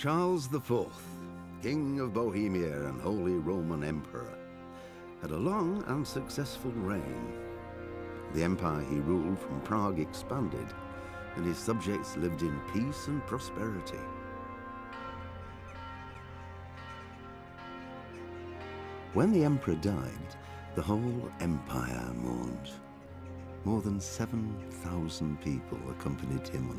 Charles IV, King of Bohemia and Holy Roman Emperor, had a long and successful reign. The empire he ruled from Prague expanded, and his subjects lived in peace and prosperity. When the emperor died, the whole empire mourned. More than 7,000 people accompanied him on.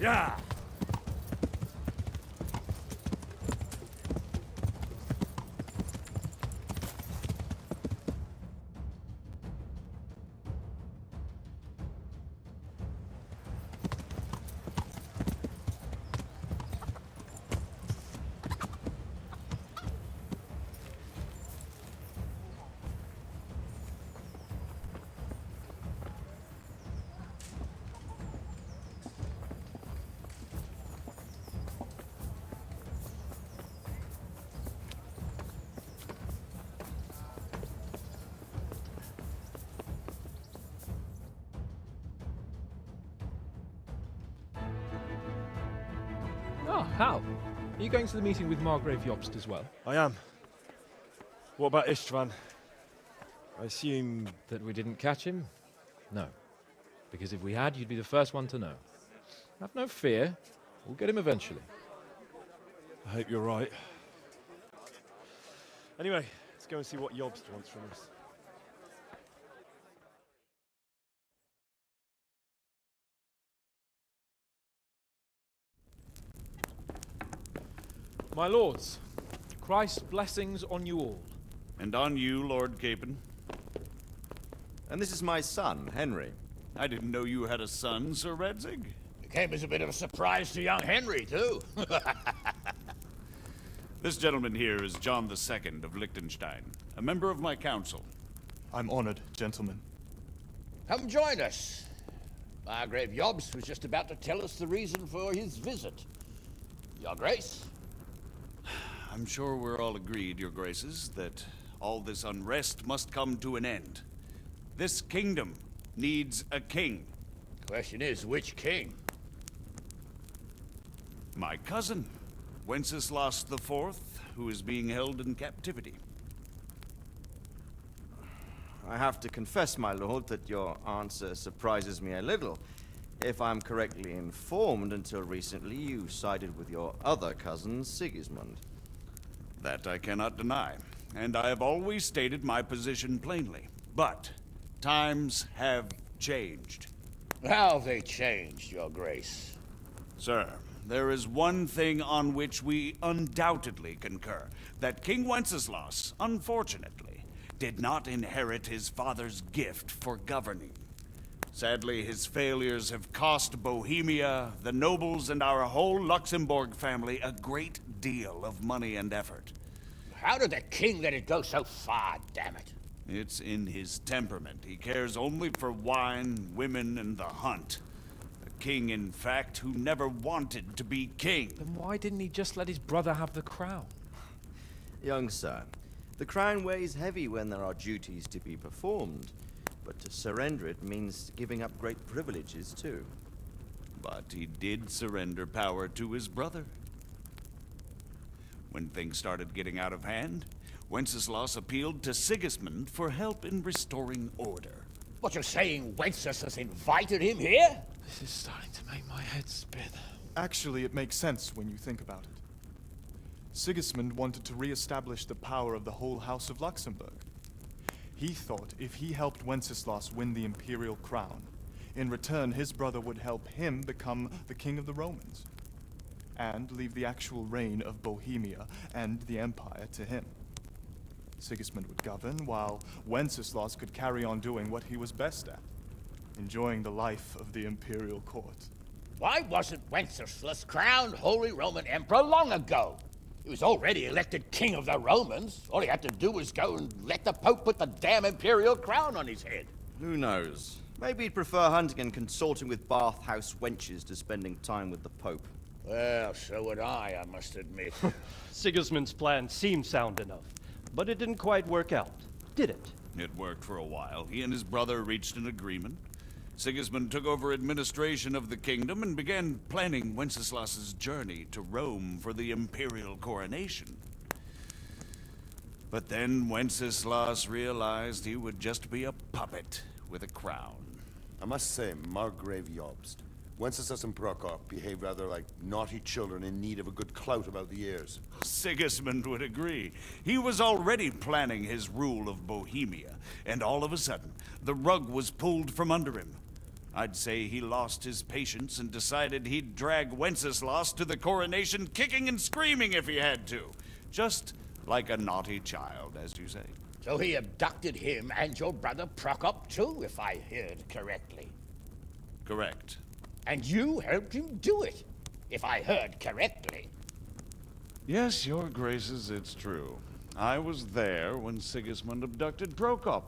Yeah! Oh, Hal. Are you going to the meeting with Margrave Jobst as well? I am. What about Istvan? I assume... That we didn't catch him? No. Because if we had, you'd be the first one to know. Have no fear. We'll get him eventually. I hope you're right. Anyway, let's go and see what Jobst wants from us. My lords, Christ's blessings on you all. And on you, Lord Capon. And this is my son, Henry. I didn't know you had a son, Sir Redzig. It came as a bit of a surprise to young Henry, too. This gentleman here is John II of Liechtenstein, a member of my council. I'm honored, gentlemen. Come join us. Margrave Jobst was just about to tell us the reason for his visit. Your Grace? I'm sure we're all agreed, Your Graces, that all this unrest must come to an end. This kingdom needs a king. Question is, which king? My cousin, Wenceslas IV, who is being held in captivity. I have to confess, my lord, that your answer surprises me a little. If I'm correctly informed, until recently you sided with your other cousin, Sigismund. That I cannot deny, and I have always stated my position plainly. But times have changed. How have they changed, Your Grace? Sir, there is one thing on which we undoubtedly concur. That King Wenceslas, unfortunately, did not inherit his father's gift for governing. Sadly, his failures have cost Bohemia, the nobles, and our whole Luxembourg family a great deal of money and effort. How did the king let it go so far, damn it? It's in his temperament. He cares only for wine, women, and the hunt. A king, in fact, who never wanted to be king. Then why didn't he just let his brother have the crown? Young sir, the crown weighs heavy when there are duties to be performed, but to surrender it means giving up great privileges too. But he did surrender power to his brother. When things started getting out of hand, Wenceslas appealed to Sigismund for help in restoring order. What, you're saying Wenceslas invited him here? This is starting to make my head spin. Actually, it makes sense when you think about it. Sigismund wanted to re-establish the power of the whole House of Luxembourg. He thought if he helped Wenceslas win the imperial crown, in return his brother would help him become the king of the Romans, and leave the actual reign of Bohemia and the empire to him. Sigismund would govern, while Wenceslas could carry on doing what he was best at, enjoying the life of the imperial court. Why wasn't Wenceslas crowned Holy Roman Emperor long ago? He was already elected king of the Romans. All he had to do was go and let the Pope put the damn imperial crown on his head. Who knows? Maybe he'd prefer hunting and consorting with bathhouse wenches to spending time with the Pope. Well, so would I must admit. Sigismund's plan seemed sound enough, but it didn't quite work out, did it? It worked for a while. He and his brother reached an agreement. Sigismund took over administration of the kingdom and began planning Wenceslas's journey to Rome for the imperial coronation. But then Wenceslas realized he would just be a puppet with a crown. I must say, Margrave Jobst, Wenceslas and Prokop behave rather like naughty children in need of a good clout about the ears. Sigismund would agree. He was already planning his rule of Bohemia, and all of a sudden, the rug was pulled from under him. I'd say he lost his patience and decided he'd drag Wenceslas to the coronation kicking and screaming if he had to. Just like a naughty child, as you say. So he abducted him and your brother Prokop too, if I heard correctly. Correct. And you helped him do it, if I heard correctly. Yes, your graces, it's true. I was there when Sigismund abducted Prokop.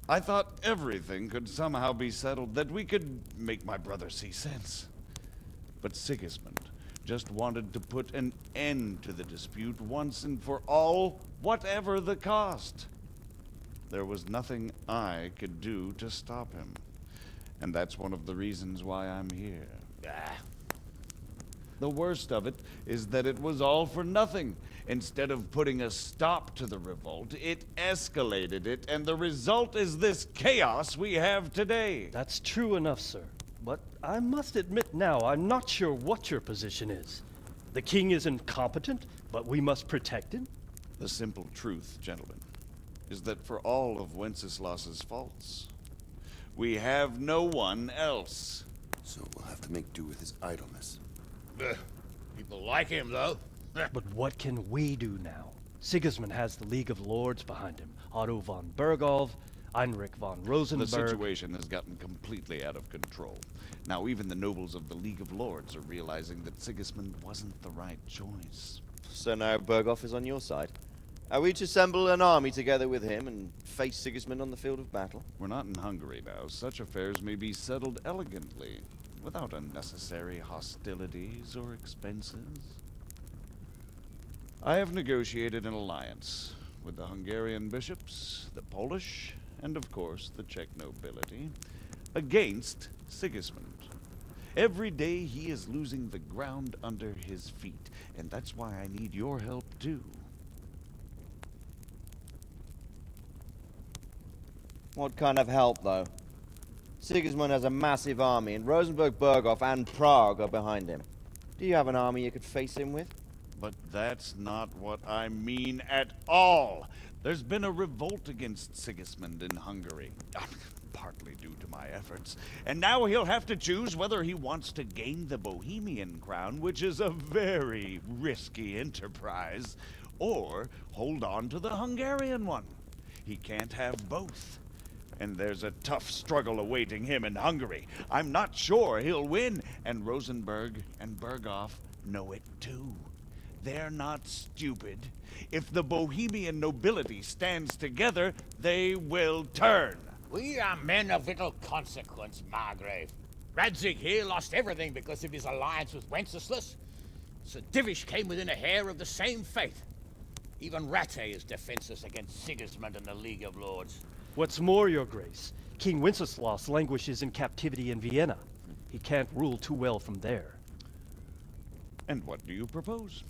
I thought everything could somehow be settled, that we could make my brother see sense. But Sigismund just wanted to put an end to the dispute once and for all, whatever the cost. There was nothing I could do to stop him. And that's one of the reasons why I'm here. The worst of it is that it was all for nothing. Instead of putting a stop to the revolt, it escalated it, and the result is this chaos we have today. That's true enough, sir. But I must admit now, I'm not sure what your position is. The king is incompetent, but we must protect him? The simple truth, gentlemen, is that for all of Wenceslas's faults, we have no one else. So we'll have to make do with his idleness. People like him, though. But what can we do now? Sigismund has the League of Lords behind him. Otto von Bergolf, Heinrich von Rosenberg. The situation has gotten completely out of control. Now even the nobles of the League of Lords are realizing that Sigismund wasn't the right choice. So now Bergolf is on your side. Are we to assemble an army together with him and face Sigismund on the field of battle? We're not in Hungary now. Such affairs may be settled elegantly, without unnecessary hostilities or expenses. I have negotiated an alliance with the Hungarian bishops, the Polish, and of course the Czech nobility, against Sigismund. Every day he is losing the ground under his feet, and that's why I need your help too. What kind of help, though? Sigismund has a massive army, and Rosenberg, Berghof, and Prague are behind him. Do you have an army you could face him with? But that's not what I mean at all. There's been a revolt against Sigismund in Hungary, partly due to my efforts. And now he'll have to choose whether he wants to gain the Bohemian crown, which is a very risky enterprise, or hold on to the Hungarian one. He can't have both. And there's a tough struggle awaiting him in Hungary. I'm not sure he'll win, and Rosenberg and Berghof know it too. They're not stupid. If the Bohemian nobility stands together, they will turn. We are men of little consequence, Margrave. Radzig here lost everything because of his alliance with Wenceslas. Sir Divish came within a hair of the same fate. Even Rattay is defenseless against Sigismund and the League of Lords. What's more, Your Grace, King Wenceslas languishes in captivity in Vienna. He can't rule too well from there. And what do you propose?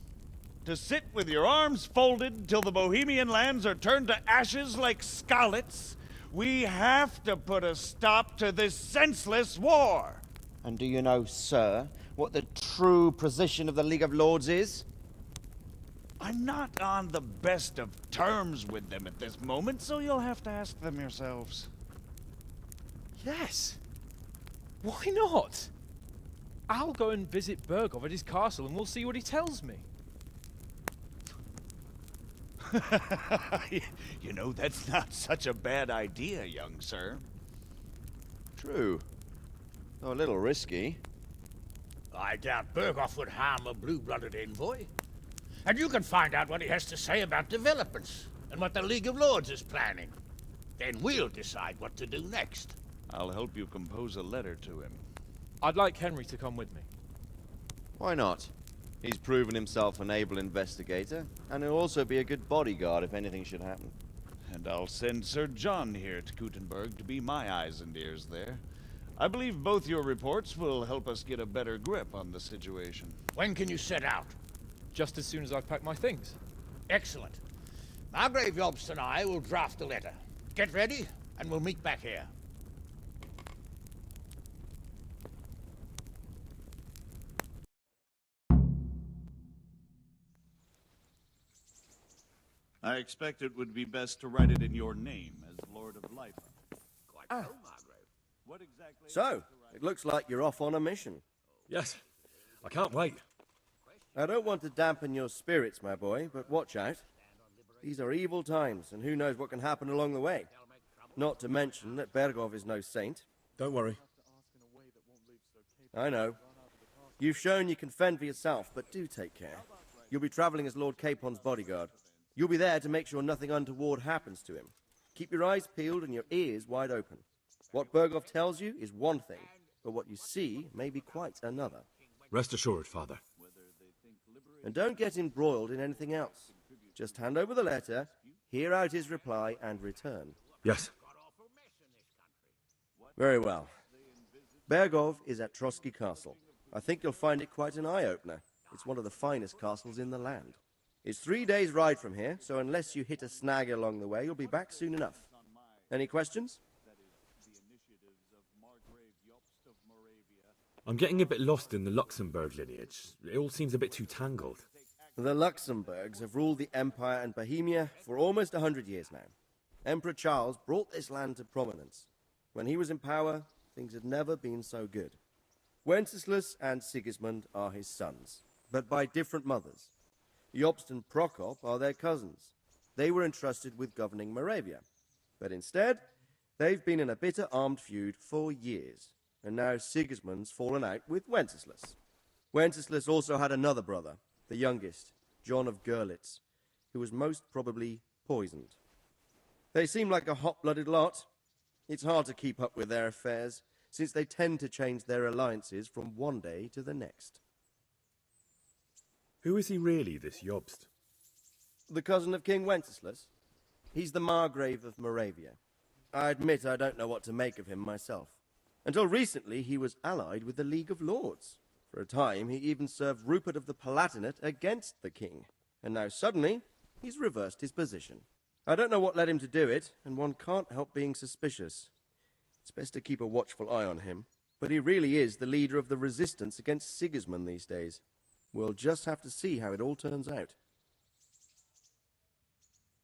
To sit with your arms folded till the Bohemian lands are turned to ashes like scarlets? We have to put a stop to this senseless war! And do you know, sir, what the true position of the League of Lords is? I'm not on the best of terms with them at this moment, so you'll have to ask them yourselves. Yes. Why not? I'll go and visit Bergov at his castle and we'll see what he tells me. You know, that's not such a bad idea, young sir. True. Though a little risky. I doubt Berghoff would harm a blue-blooded envoy. And you can find out what he has to say about developments and what the League of Lords is planning. Then we'll decide what to do next. I'll help you compose a letter to him. I'd like Henry to come with me. Why not? He's proven himself an able investigator, and he'll also be a good bodyguard if anything should happen. And I'll send Sir John here to Kuttenberg to be my eyes and ears there. I believe both your reports will help us get a better grip on the situation. When can you set out? Just as soon as I've packed my things. Excellent. Margrave Jobst and I will draft a letter. Get ready, and we'll meet back here. I expect it would be best to write it in your name as Lord of Life. Quite so, Margrave. What exactly... So, it looks like you're off on a mission. Yes. I can't wait. I don't want to dampen your spirits, my boy, but watch out. These are evil times, and who knows what can happen along the way. Not to mention that Bergov is no saint. Don't worry. I know. You've shown you can fend for yourself, but do take care. You'll be traveling as Lord Capon's bodyguard. You'll be there to make sure nothing untoward happens to him. Keep your eyes peeled and your ears wide open. What Bergov tells you is one thing, but what you see may be quite another. Rest assured, Father. And don't get embroiled in anything else. Just hand over the letter, hear out his reply, and return. Yes. Very well. Bergov is at Trotsky Castle. I think you'll find it quite an eye-opener. It's one of the finest castles in the land. It's 3 days' ride from here, so unless you hit a snag along the way, you'll be back soon enough. Any questions? I'm getting a bit lost in the Luxembourg lineage. It all seems a bit too tangled. The Luxembourgs have ruled the Empire and Bohemia for almost 100 years now. Emperor Charles brought this land to prominence. When he was in power, things had never been so good. Wenceslas and Sigismund are his sons, but by different mothers. Jobst and Prokop are their cousins. They were entrusted with governing Moravia. But instead, they've been in a bitter armed feud for years, and now Sigismund's fallen out with Wenceslas. Wenceslas also had another brother, the youngest, John of Görlitz, who was most probably poisoned. They seem like a hot-blooded lot. It's hard to keep up with their affairs, since they tend to change their alliances from one day to the next. Who is he really, this Jobst? The cousin of King Wenceslas. He's the Margrave of Moravia. I admit I don't know what to make of him myself. Until recently, he was allied with the League of Lords. For a time, he even served Rupert of the Palatinate against the king. And now suddenly, he's reversed his position. I don't know what led him to do it, and one can't help being suspicious. It's best to keep a watchful eye on him. But he really is the leader of the resistance against Sigismund these days. We'll just have to see how it all turns out.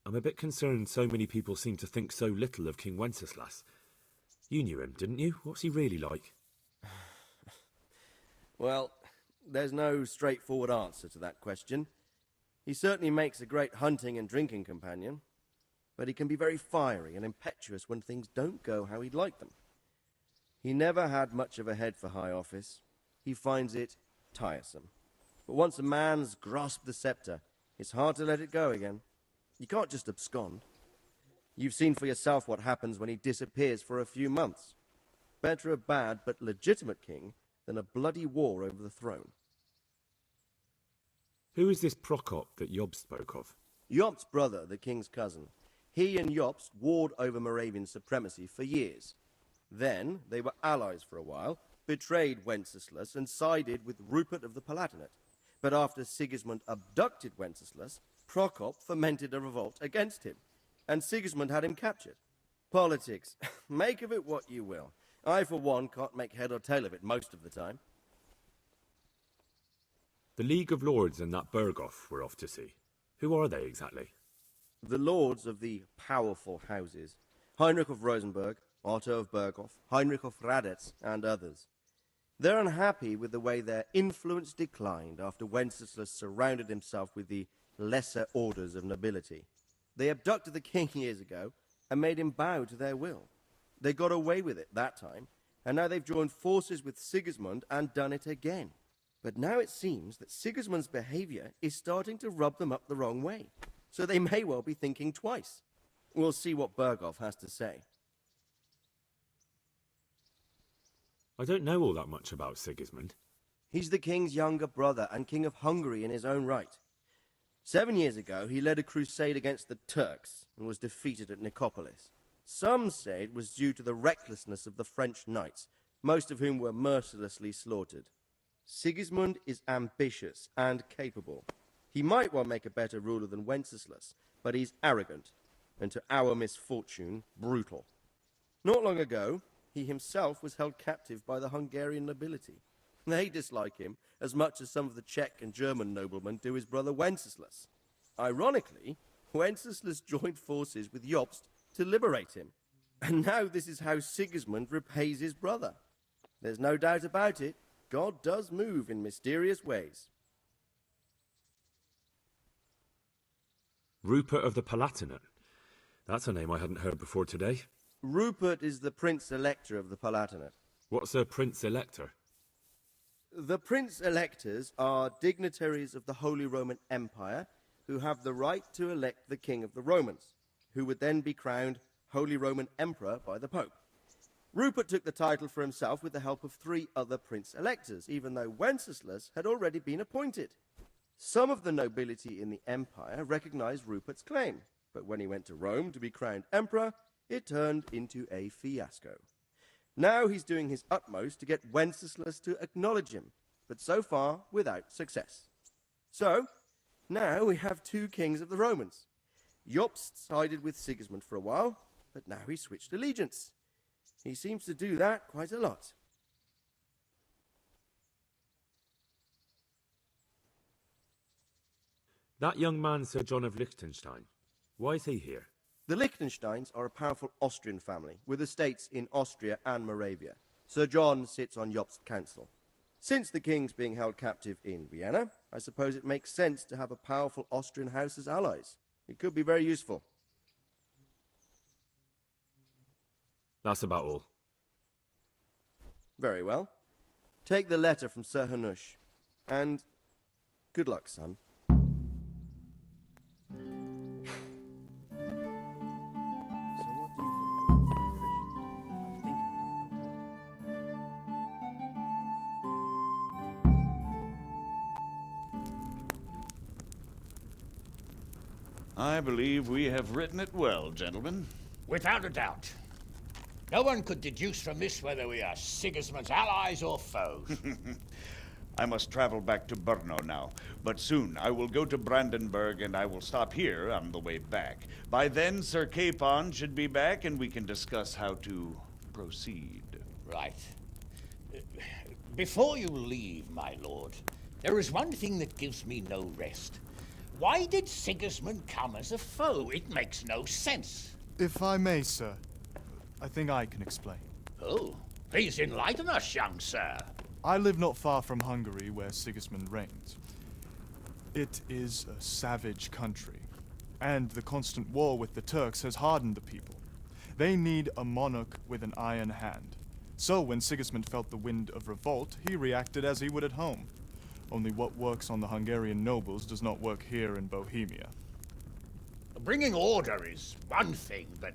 I'm a bit concerned so many people seem to think so little of King Wenceslas. You knew him, didn't you? What's he really like? Well, there's no straightforward answer to that question. He certainly makes a great hunting and drinking companion, but he can be very fiery and impetuous when things don't go how he'd like them. He never had much of a head for high office. He finds it tiresome. But once a man's grasped the scepter, it's hard to let it go again. You can't just abscond. You've seen for yourself what happens when he disappears for a few months. Better a bad but legitimate king than a bloody war over the throne. Who is this Prokop that Job spoke of? Jobst's brother, the king's cousin. He and Jobst warred over Moravian supremacy for years. Then they were allies for a while, betrayed Wenceslas and sided with Rupert of the Palatinate. But after Sigismund abducted Wenceslas, Prokop fomented a revolt against him, and Sigismund had him captured. Politics. Make of it what you will. I, for one, can't make head or tail of it most of the time. The League of Lords and that Berghoff we're off to see. Who are they exactly? The lords of the powerful houses. Heinrich of Rosenberg, Otto of Berghoff, Heinrich of Radetz, and others. They're unhappy with the way their influence declined after Wenceslas surrounded himself with the lesser orders of nobility. They abducted the king years ago and made him bow to their will. They got away with it that time, and now they've joined forces with Sigismund and done it again. But now it seems that Sigismund's behavior is starting to rub them up the wrong way, so they may well be thinking twice. We'll see what Berghoff has to say. I don't know all that much about Sigismund. He's the king's younger brother and king of Hungary in his own right. 7 years ago, he led a crusade against the Turks and was defeated at Nicopolis. Some say it was due to the recklessness of the French knights, most of whom were mercilessly slaughtered. Sigismund is ambitious and capable. He might well make a better ruler than Wenceslas, but he's arrogant, and to our misfortune, brutal. Not long ago, he himself was held captive by the Hungarian nobility. They dislike him as much as some of the Czech and German noblemen do his brother Wenceslas. Ironically, Wenceslas joined forces with Jobst to liberate him. And now this is how Sigismund repays his brother. There's no doubt about it, God does move in mysterious ways. Rupert of the Palatinate. That's a name I hadn't heard before today. Rupert is the Prince-Elector of the Palatinate. What's a Prince-Elector? The Prince-Electors are dignitaries of the Holy Roman Empire who have the right to elect the King of the Romans, who would then be crowned Holy Roman Emperor by the Pope. Rupert took the title for himself with the help of 3 other Prince-Electors, even though Wenceslas had already been appointed. Some of the nobility in the empire recognized Rupert's claim, but when he went to Rome to be crowned emperor, it turned into a fiasco. Now he's doing his utmost to get Wenceslas to acknowledge him, but so far without success. So, now we have 2 kings of the Romans. Jobst sided with Sigismund for a while, but now he's switched allegiance. He seems to do that quite a lot. That young man, Sir John of Liechtenstein. Why is he here? The Liechtensteins are a powerful Austrian family with estates in Austria and Moravia. Sir John sits on Jobst's council. Since the king's being held captive in Vienna, I suppose it makes sense to have a powerful Austrian house as allies. It could be very useful. That's about all. Very well. Take the letter from Sir Hanush. And good luck, son. I believe we have written it well, gentlemen. Without a doubt. No one could deduce from this whether we are Sigismund's allies or foes. I must travel back to Brno now, but soon I will go to Brandenburg and I will stop here on the way back. By then, Sir Capon should be back and we can discuss how to proceed. Right. Before you leave, my lord, there is one thing that gives me no rest. Why did Sigismund come as a foe? It makes no sense. If I may, sir, I think I can explain. Oh, please enlighten us, young sir. I live not far from Hungary, where Sigismund reigns. It is a savage country, and the constant war with the Turks has hardened the people. They need a monarch with an iron hand. So when Sigismund felt the wind of revolt, he reacted as he would at home. Only what works on the Hungarian nobles does not work here in Bohemia. Bringing order is one thing, but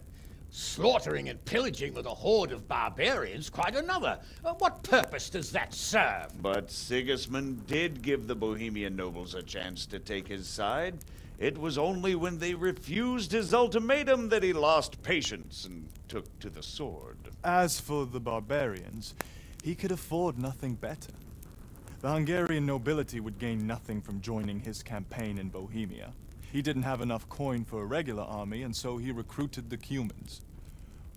slaughtering and pillaging with a horde of barbarians quite another. What purpose does that serve? But Sigismund did give the Bohemian nobles a chance to take his side. It was only when they refused his ultimatum that he lost patience and took to the sword. As for the barbarians, he could afford nothing better. The Hungarian nobility would gain nothing from joining his campaign in Bohemia. He didn't have enough coin for a regular army, and so he recruited the Cumans.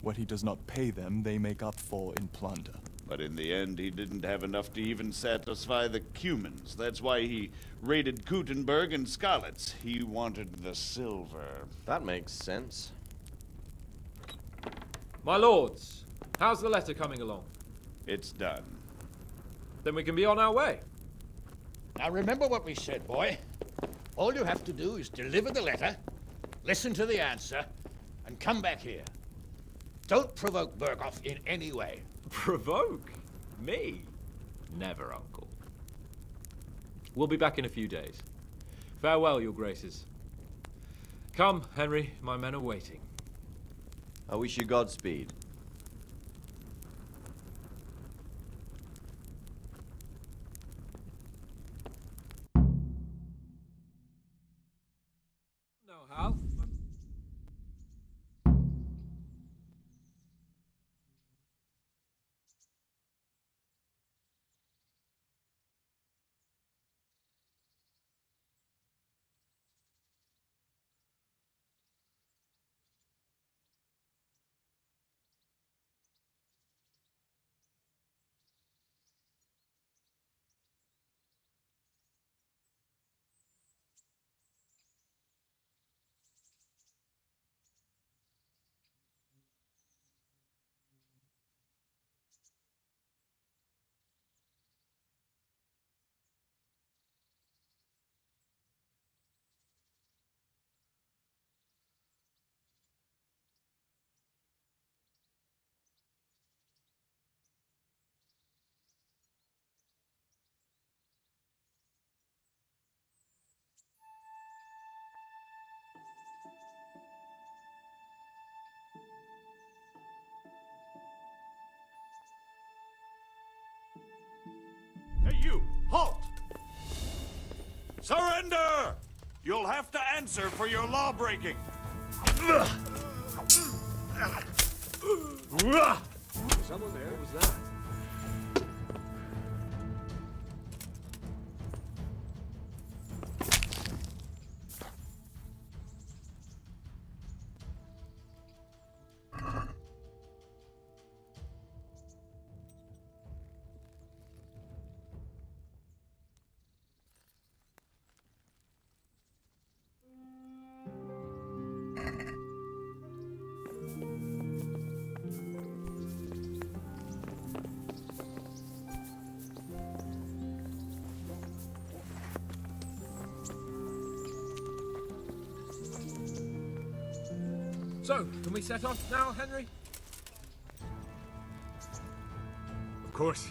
What he does not pay them, they make up for in plunder. But in the end, he didn't have enough to even satisfy the Cumans. That's why he raided Kuttenberg and Skalitz. He wanted the silver. That makes sense. My lords, how's the letter coming along? It's done. Then we can be on our way. Now remember what we said, boy. All you have to do is deliver the letter, listen to the answer, and come back here. Don't provoke Berghoff in any way. Provoke? Me? Never, Uncle. We'll be back in a few days. Farewell, your graces. Come, Henry, my men are waiting. I wish you Godspeed. No, Hal. Hey, you! Halt! Surrender! You'll have to answer for your law-breaking. Someone there? What was that? So, can we set off now, Henry? Of course.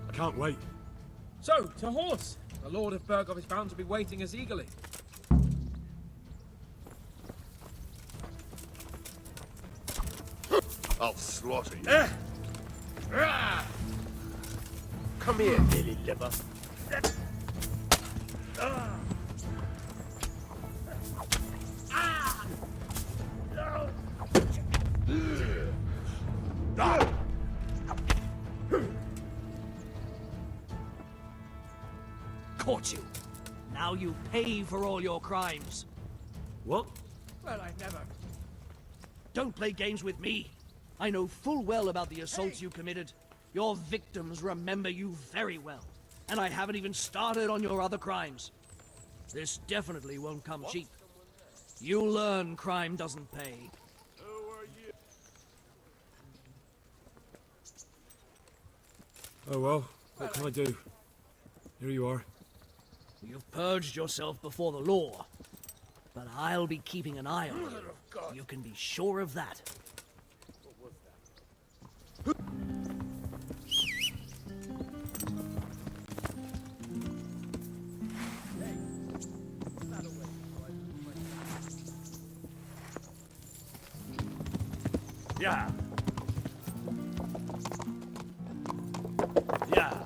I can't wait. So, to horse! The Lord of Berghoff is bound to be waiting us eagerly. I'll slaughter you. Come here, Billy Liver. Caught you. Now you pay for all your crimes. What? Well, I never. Don't play games with me. I know full well about the assaults you committed. Your victims remember you very well. And I haven't even started on your other crimes. This definitely won't come cheap. You'll learn crime doesn't pay. Oh well, what can I do? Here you are. You've purged yourself before the law. But I'll be keeping an eye on you. You can be sure of that. Yeah. Yeah.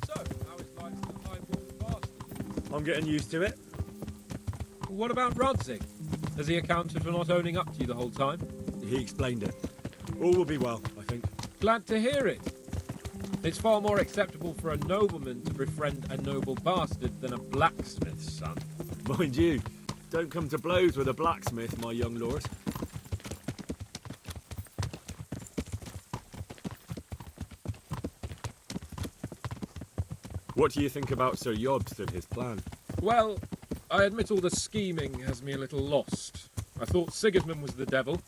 So, how is life in the High Born Bastard? I'm getting used to it. What about Rodzig? Has he accounted for not owning up to you the whole time? He explained it. All will be well, I think. Glad to hear it. It's far more acceptable for a nobleman to befriend a noble bastard than a blacksmith's son. Mind you, don't come to blows with a blacksmith, my young lord. What do you think about Sir Jobst and his plan? Well, I admit all the scheming has me a little lost. I thought Sigismund was the devil,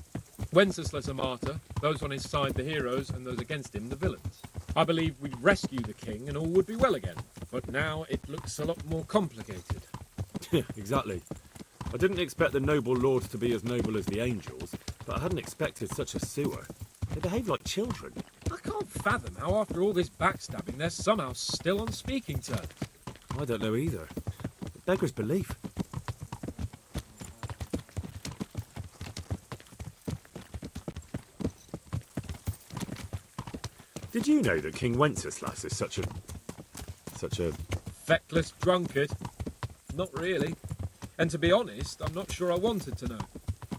Wenceslas a martyr, those on his side the heroes, and those against him the villains. I believed we'd rescue the king and all would be well again, but now it looks a lot more complicated. Yeah, exactly. I didn't expect the noble lords to be as noble as the angels, but I hadn't expected such a sewer. They behave like children. I can't fathom how after all this backstabbing they're somehow still on speaking terms. I don't know either. It beggars belief. Did you know that King Wenceslas is such a... Feckless drunkard? Not really. And to be honest, I'm not sure I wanted to know.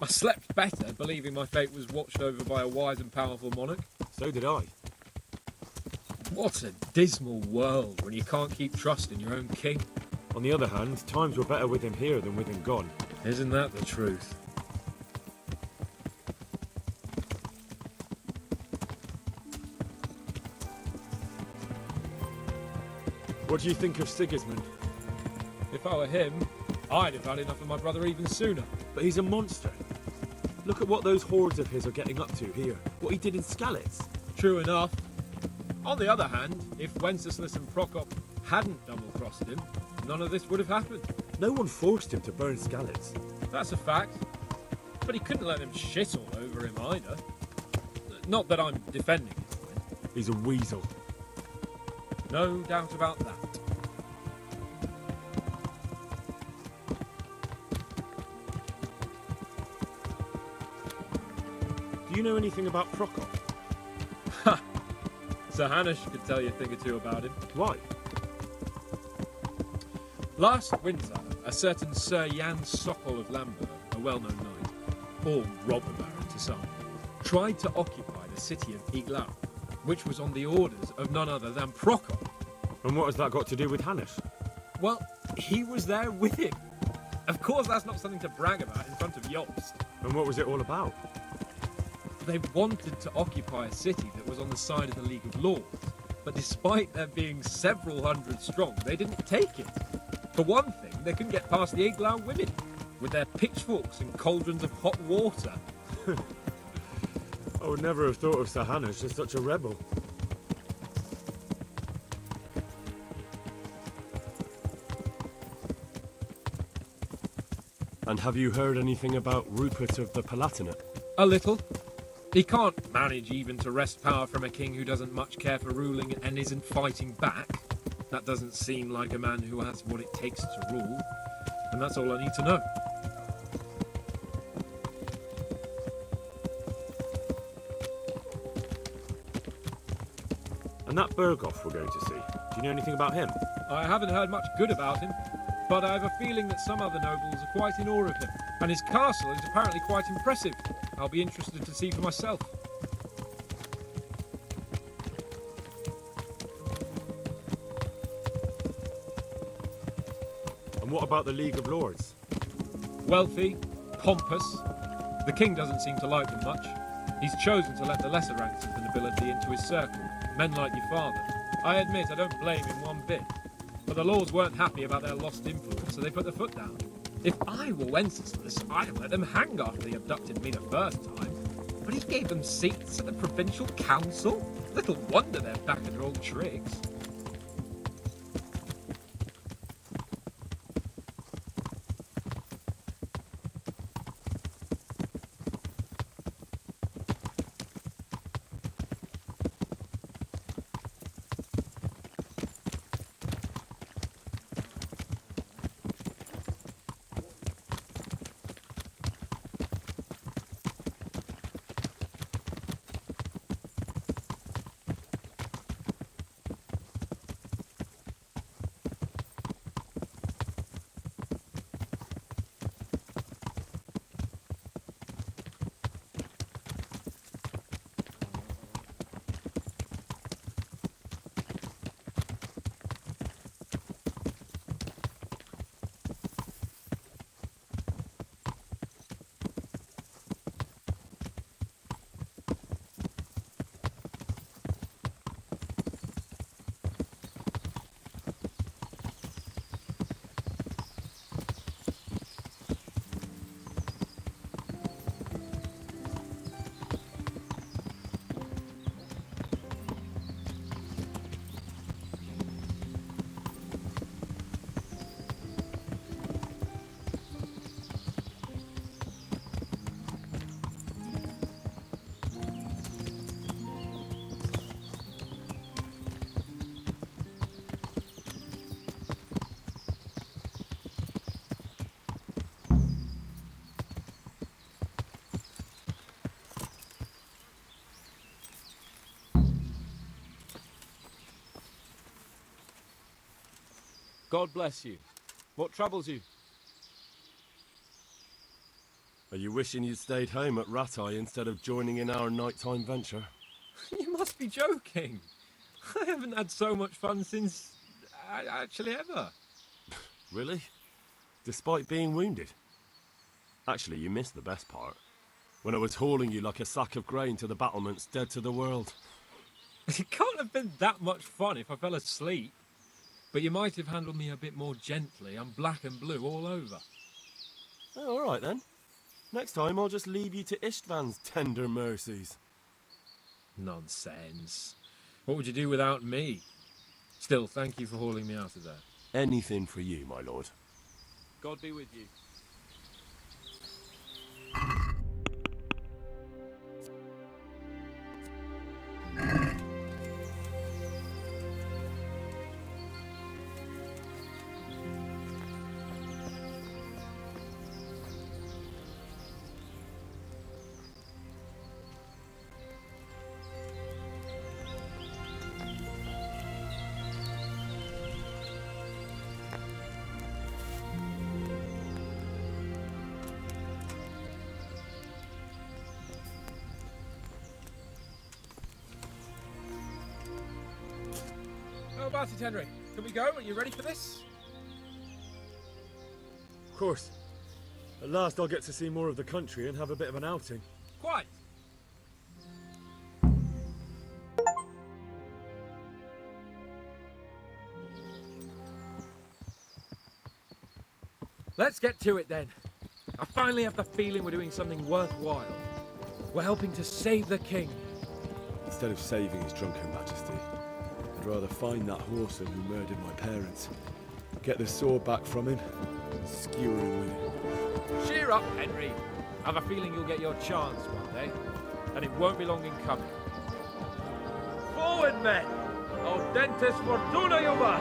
I slept better believing my fate was watched over by a wise and powerful monarch. So did I. What a dismal world when you can't keep trust in your own king. On the other hand, times were better with him here than with him gone. Isn't that the truth? What do you think of Sigismund? If I were him, I'd have had enough of my brother even sooner. But he's a monster. Look at what those hordes of his are getting up to here. What he did in Skalitz. True enough. On the other hand, if Wenceslas and Prokop hadn't double-crossed him, none of this would have happened. No one forced him to burn Skalitz. That's a fact. But he couldn't let them shit all over him either. Not that I'm defending him. He's a weasel. No doubt about that. Do you know anything about Prokop? Ha! Sir Hanush could tell you a thing or two about him. Why? Last winter, a certain Sir Jan Sokol of Lamberg, a well-known knight, or robber baron to some, tried to occupy the city of Iglau, which was on the orders of none other than Prokop. And what has that got to do with Hanush? Well, he was there with him. Of course, that's not something to brag about in front of Jobst. And what was it all about? They wanted to occupy a city that was on the side of the League of Lords, but despite there being several hundred strong, they didn't take it. For one thing, they couldn't get past the Iglau women, with their pitchforks and cauldrons of hot water. I would never have thought of Sir Hanush as such a rebel. And have you heard anything about Rupert of the Palatinate? A little. He can't manage even to wrest power from a king who doesn't much care for ruling and isn't fighting back. That doesn't seem like a man who has what it takes to rule. And that's all I need to know. And that Berghoff we're going to see, do you know anything about him? I haven't heard much good about him, but I have a feeling that some other nobles are quite in awe of him. And his castle is apparently quite impressive. I'll be interested to see for myself. And what about the League of Lords? Wealthy, pompous. The king doesn't seem to like them much. He's chosen to let the lesser ranks of the nobility into his circle, men like your father. I admit I don't blame him one bit. But the lords weren't happy about their lost influence, so they put their foot down. If I were Wenceslas, I'd have let them hang after they abducted me the first time. But he gave them seats at the provincial council? Little wonder they're back at their old tricks. God bless you. What troubles you? Are you wishing you'd stayed home at Ratai instead of joining in our nighttime venture? You must be joking. I haven't had so much fun since... actually ever. Really? Despite being wounded? Actually, you missed the best part. When I was hauling you like a sack of grain to the battlements dead to the world. It can't have been that much fun if I fell asleep. But you might have handled me a bit more gently. I'm black and blue all over. Oh, all right then. Next time I'll just leave you to Istvan's tender mercies. Nonsense. What would you do without me? Still, thank you for hauling me out of there. Anything for you, my lord. God be with you. How about it, Henry? Can we go? Are you ready for this? Of course. At last I'll get to see more of the country and have a bit of an outing. Quite. Let's get to it then. I finally have the feeling we're doing something worthwhile. We're helping to save the king. Instead of saving his drunken majesty, I'd rather find that horseman who murdered my parents, get the sword back from him, and skewer him with it. Cheer up, Henry. I have a feeling you'll get your chance one day, and it won't be long in coming. Forward, men! Audentes fortuna juvat!